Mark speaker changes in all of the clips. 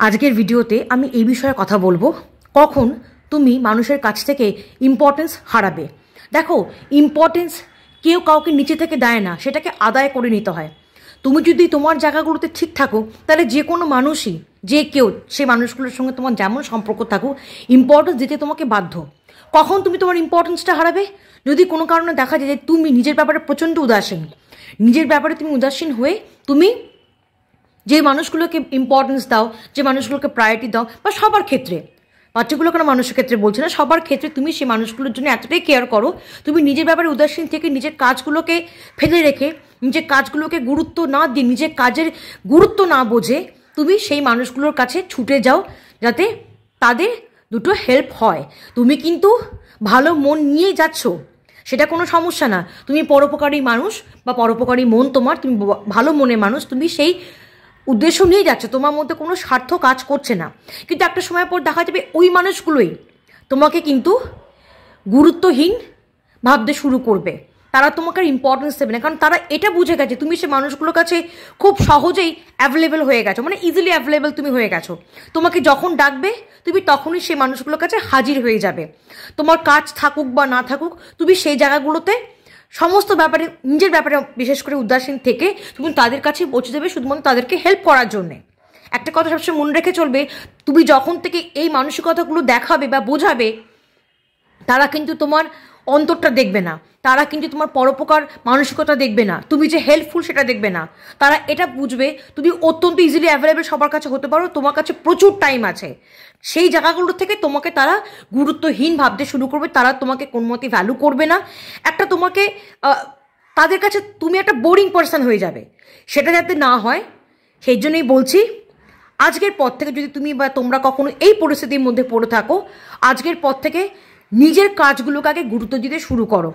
Speaker 1: আজকের ভিডিওতে আমি এই বিষয়ে কথা বলবো কখন তুমি মানুষের কাছ থেকে ইম্পর্টেন্স হারাবে। দেখো, ইম্পর্টেন্স কেউ কাউকে নিচে থেকে দেয় না, সেটাকে আদায় করে নিতে হয়। তুমি যদি তোমার জায়গাগুলোতে ঠিক থাকো তাহলে যে কোনো মানুষই, যে কেউ, সেই মানুষগুলোর সঙ্গে তোমার যেমন সম্পর্ক থাকুক, ইম্পর্টেন্স দিতে তোমাকে বাধ্য। কখন তুমি তোমার ইম্পর্টেন্সটা হারাবে? যদি কোনো কারণে দেখা যায় যে তুমি নিজের ব্যাপারে প্রচণ্ড উদাসীন, নিজের ব্যাপারে তুমি উদাসীন হয়ে তুমি যে মানুষগুলোকে ইম্পর্টেন্স দাও, যে মানুষগুলোকে প্রায়োরিটি দাও, বা সবার ক্ষেত্রে, বাচ্চাগুলো কোনো মানুষের ক্ষেত্রে বলছে না, সবার ক্ষেত্রে তুমি সেই মানুষগুলোর জন্য এতটাই কেয়ার করো, তুমি নিজের ব্যাপারে উদাসীন থেকে নিজের কাজগুলোকে ফেলে রেখে, নিজের কাজগুলোকে গুরুত্ব না দিয়ে, নিজের কাজের গুরুত্ব না বোঝে তুমি সেই মানুষগুলোর কাছে ছুটে যাও যাতে তাদের দুটো হেল্প হয়। তুমি কিন্তু ভালো মন নিয়েই যাচ্ছ, সেটা কোনো সমস্যা না। তুমি পরোপকারী মানুষ বা পরোপকারী মন তোমার, তুমি ভালো মনের মানুষ, তুমি সেই উদ্দেশ্য নিয়ে যাচ্ছে, তোমার মধ্যে কোনো স্বার্থ কাজ করছে না। কিন্তু একটা সময় পর দেখা যাবে ওই মানুষগুলোই তোমাকে কিন্তু গুরুত্বহীন ভাবতে শুরু করবে, তারা তোমাকে ইম্পর্টেন্স দেবে না, কারণ তারা এটা বুঝে গেছে তুমি সে মানুষগুলোর কাছে খুব সহজেই অ্যাভেলেবেল হয়ে গেছো, মানে ইজিলি অ্যাভেলেবেল তুমি হয়ে গেছো। তোমাকে যখন ডাকবে তুমি তখনই সেই মানুষগুলোর কাছে হাজির হয়ে যাবে। তোমার কাজ থাকুক বা না থাকুক, তুমি সেই জায়গাগুলোতে সমস্ত ব্যাপারে, নিজের ব্যাপারে বিশেষ করে উদাসীন থেকে তুমি তাদের কাছে পৌঁছে যাবে শুধুমাত্র তাদেরকে হেল্প করার জন্যে। একটা কথা সবসময় মনে রেখে চলবে, তুমি যখন থেকে এই মানসিকতাগুলো দেখাবে বা বোঝাবে, তারা কিন্তু তোমার অন্তরটা দেখবে না, তারা কিন্তু তোমার পরোপকার মানসিকতা দেখবে না, তুমি যে হেল্পফুল সেটা দেখবে না। তারা এটা বুঝবে তুমি অত্যন্ত ইজিলি অ্যাভেলেবেল সবার কাছে হতে পারো, তোমার কাছে প্রচুর টাইম আছে। সেই জায়গাগুলো থেকে তোমাকে তারা গুরুত্বহীন ভাবতে শুরু করবে, তারা তোমাকে কোনো মতে ভ্যালু করবে না। একটা তোমাকে তাদের কাছে তুমি একটা বোরিং পার্সন হয়ে যাবে, সেটা যাতে না হয় সেই জন্যই বলছি, আজকের পর থেকে যদি তুমি বা তোমরা কখনো এই পরিস্থিতির মধ্যে পড়ে থাকো, আজকের পর থেকে নিজের কাজগুলোকে আগে গুরুত্ব দিতে শুরু করো,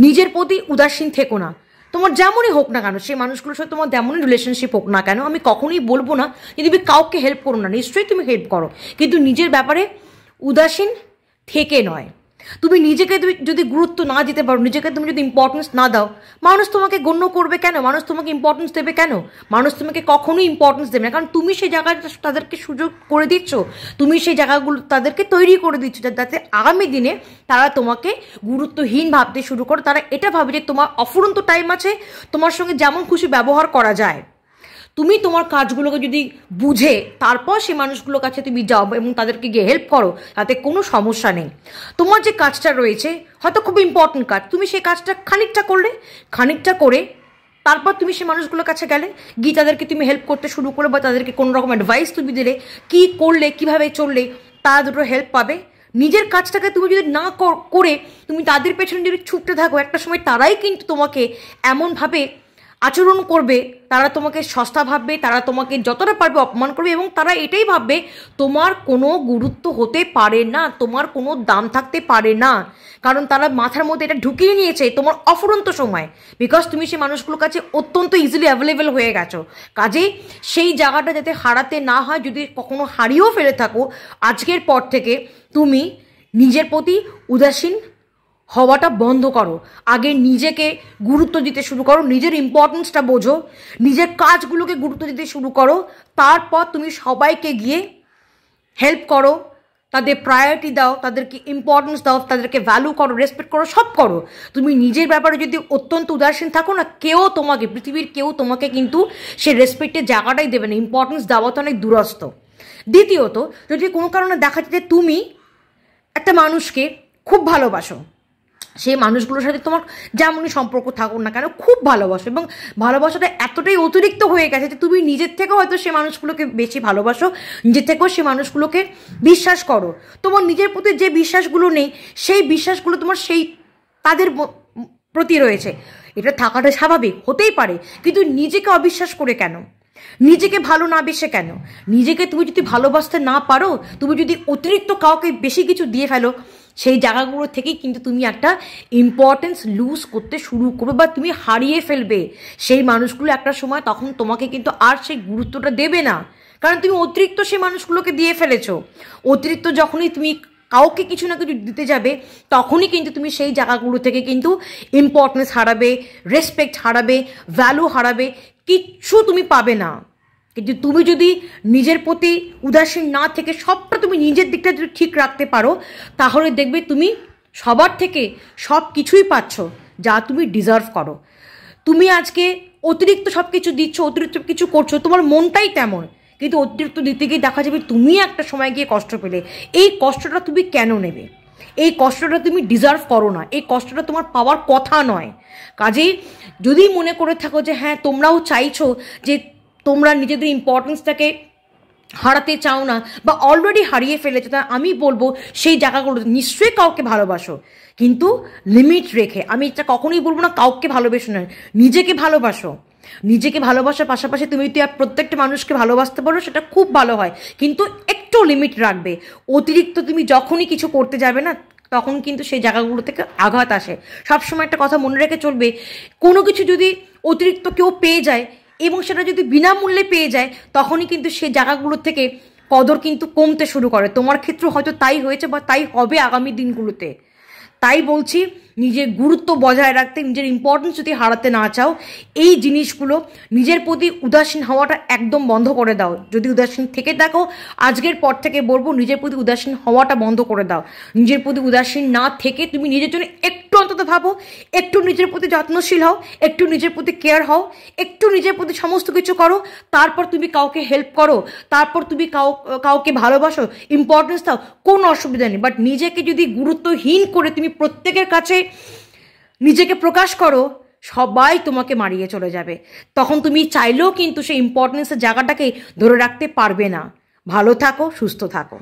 Speaker 1: নিজের প্রতি উদাসীন থেকো না। তোমার যেমনই হোক না কেন, সেই মানুষগুলোর সাথে তোমার যেমনই রিলেশনশিপ হোক না কেন, আমি কখনোই বলবো না যে তুমি কাউকে হেল্প করো না, নিশ্চয়ই তুমি হেল্প করো, কিন্তু নিজের ব্যাপারে উদাসীন থেকে নয়। তুমি নিজেকে যদি গুরুত্ব না দিতে পারো, নিজেকে তুমি যদি ইম্পর্টেন্স না দাও, মানুষ তোমাকে গণ্য করবে কেন? মানুষ তোমাকে ইম্পর্টেন্স দেবে কেন? মানুষ তোমাকে কখনোই ইম্পর্টেন্স দেবে না, কারণ তুমি সেই জায়গাটা তাদেরকে সুযোগ করে দিচ্ছ, তুমি সেই জায়গাগুলো তাদেরকে তৈরি করে দিচ্ছ যাতে আগামী দিনে তারা তোমাকে গুরুত্বহীন ভাবতে শুরু করে। তারা এটা ভাবে যে তোমার অফুরন্ত টাইম আছে, তোমার সঙ্গে যেমন খুশি ব্যবহার করা যায়। তুমি তোমার কাজগুলোকে যদি বুঝে তারপর সেই মানুষগুলোর কাছে তুমি যাও এবং তাদেরকে গিয়ে হেল্প করো, তাতে কোনো সমস্যা নেই। তোমার যে কাজটা রয়েছে হয়তো খুব ইম্পর্টেন্ট কাজ, তুমি সেই কাজটা খানিকটা করে তারপর তুমি সেই মানুষগুলোর কাছে গেলে, গিয়ে তাদেরকে তুমি হেল্প করতে শুরু করলে বা তাদেরকে কোনো রকম অ্যাডভাইস তুমি দিলে, কী করলে কীভাবে চললে তারা দুটো হেল্প পাবে। নিজের কাজটাকে তুমি যদি না করে তুমি তাদের পেছনে যদি ছুটতে থাকো, একটা সময় তারাই কিন্তু তোমাকে এমনভাবে আচরণ করবে, তারা তোমাকে সস্তা ভাববে, তারা তোমাকে যতটা পারবে অপমান করবে, এবং তারা এটাই ভাববে তোমার কোনো গুরুত্ব হতে পারে না, তোমার কোনো দাম থাকতে পারে না, কারণ তারা মাথার মধ্যে এটা ঢুকিয়ে নিয়েছে তোমার অফুরন্ত সময়, বিকজ তুমি সেই মানুষগুলোর কাছে অত্যন্ত ইজিলি অ্যাভেলেবেল হয়ে গেছো। কাজেই সেই জায়গাটা যাতে হারাতে না হয়, যদি কখনো হারিয়েও ফেলে থাকো, আজকের পর থেকে তুমি নিজের প্রতি উদাসীন হওয়াটা বন্ধ করো। আগে নিজেকে গুরুত্ব দিতে শুরু করো, নিজের ইম্পর্টেন্সটা বোঝো, নিজের কাজগুলোকে গুরুত্ব দিতে শুরু করো, তারপর তুমি সবাইকে গিয়ে হেল্প করো, তাদের প্রায়োরিটি দাও, তাদেরকে ইম্পর্টেন্স দাও, তাদেরকে ভ্যালু করো, রেসপেক্ট করো, সব করো। তুমি নিজের ব্যাপারে যদি অত্যন্ত উদাসীন থাকো না, কেউ তোমাকে, পৃথিবীর কেউ তোমাকে কিন্তু সে রেসপেক্টের জায়গাটাই দেবে না, ইম্পর্টেন্স দেওয়া তো অনেক দূরস্থ। দ্বিতীয়ত, যদি কোনো কারণে দেখা যায় যে তুমি একটা মানুষকে খুব ভালোবাসো, সেই মানুষগুলোর সাথে তোমার যেমনই সম্পর্ক থাকুক না কেন খুব ভালোবাসো, এবং ভালোবাসাটা এতটাই অতিরিক্ত হয়ে গেছে যে তুমি নিজের থেকেও হয়তো সে মানুষগুলোকে বেশি ভালোবাসো, নিজের থেকেও সে মানুষগুলোকে বিশ্বাস করো। তোমার নিজের প্রতি যে বিশ্বাসগুলো নেই, সেই বিশ্বাসগুলো তোমার সেই তাদের প্রতি রয়েছে, এটা থাকাটা স্বাভাবিক, হতেই পারে, কিন্তু নিজেকে অবিশ্বাস করে কেন? নিজেকে ভালো না বেসে কেন? নিজেকে তুমি যদি ভালোবাসতে না পারো, তুমি যদি অতিরিক্ত কাউকে বেশি কিছু দিয়ে ফেলো, সেই জায়গাগুলো থেকেই কিন্তু তুমি একটা ইম্পর্টেন্স লুজ করতে শুরু করবে বা তুমি হারিয়ে ফেলবে। সেই মানুষগুলো একটা সময় তখন তোমাকে কিন্তু আর সেই গুরুত্বটা দেবে না, কারণ তুমি অতিরিক্ত সেই মানুষগুলোকে দিয়ে ফেলেছো। অতিরিক্ত যখনই তুমি কাউকে কিছু না কিছু দিতে যাবে, তখনই কিন্তু তুমি সেই জায়গাগুলো থেকে কিন্তু ইম্পর্টেন্স হারাবে, রেসপেক্ট হারাবে, ভ্যালু হারাবে, কিচ্ছু তুমি পাবে না। কিন্তু তুমি যদি নিজের প্রতি উদাসীন না থেকে সবটা তুমি নিজের দিকটা যদি ঠিক রাখতে পারো, তাহলে দেখবে তুমি সবার থেকে সব কিছুই পাচ্ছ যা তুমি ডিজার্ভ করো। তুমি আজকে অতিরিক্ত সব কিছু দিচ্ছ, অতিরিক্ত কিছু করছো, তোমার মনটাই তেমন, কিন্তু অতিরিক্ত দিতে গিয়ে দেখা যাবে তুমি একটা সময় গিয়ে কষ্ট পেলে। এই কষ্টটা তুমি কেন নেবে? এই কষ্টটা তুমি ডিজার্ভ করো না, এই কষ্টটা তোমার পাওয়ার কথা নয়। কাজেই যদি মনে করে থাকো যে হ্যাঁ তোমরাও চাইছো যে তোমরা নিজেদের ইম্পর্টেন্সটাকে হারাতে চাও না বা অলরেডি হারিয়ে ফেলেছো, তা আমি বলবো সেই জায়গাগুলোতে নিশ্চয়ই কাউকে ভালোবাসো, কিন্তু লিমিট রেখে। আমি এটা কখনোই বলবো না কাউকে ভালোবেসো না, নিজেকে ভালোবাসো। নিজেকে ভালোবাসার পাশাপাশি তুমি যদি প্রত্যেকটা মানুষকে ভালোবাসতে পারো সেটা খুব ভালো হয়, কিন্তু একটু লিমিট রাখবে। অতিরিক্ত তুমি যখনই কিছু করতে যাবে না, তখন কিন্তু সেই জায়গাগুলো থেকে আঘাত আসে। সবসময় একটা কথা মনে রেখে চলবে, কোনো কিছু যদি অতিরিক্ত কেউ পেয়ে যায় এবং সেটা যদি বিনামূল্যে পেয়ে যায়, তখনই কিন্তু সেই জায়গাগুলো থেকে কদর কিন্তু কমতে শুরু করে। তোমার ক্ষেত্রে হয়তো তাই হয়েছে বা তাই হবে আগামী দিনগুলোতে। তাই বলছি, নিজের গুরুত্ব বজায় রাখতে, নিজের ইম্পর্টেন্স যদি হারাতে না চাও, এই জিনিসগুলো নিজের প্রতি উদাসীন হওয়াটা একদম বন্ধ করে দাও। যদি উদাসীন থেকে থাকো, আজকের পর থেকে বলবো নিজের প্রতি উদাসীন হওয়াটা বন্ধ করে দাও। নিজের প্রতি উদাসীন না থেকে তুমি নিজের জন্য একটু অন্তত ভাবো, একটু নিজের প্রতি যত্নশীল হও, একটু নিজের প্রতি কেয়ার হও, একটু নিজের প্রতি সমস্ত কিছু করো। তারপর তুমি কাউকে হেল্প করো, তারপর তুমি কাউকে ভালোবাসো, ইম্পর্টেন্স দাও, কোনো অসুবিধা নেই। বাট নিজেকে যদি গুরুত্বহীন করে তুমি প্রত্যেকের কাছে নিজেকে প্রকাশ করো, সবাই তোমাকে মারিয়ে চলে যাবে। তখন তুমি চাইলেও কিন্তু সেই ইম্পর্টেন্সের জায়গাটাকে ধরে রাখতে পারবে না। ভালো থাকো, সুস্থ থাকো।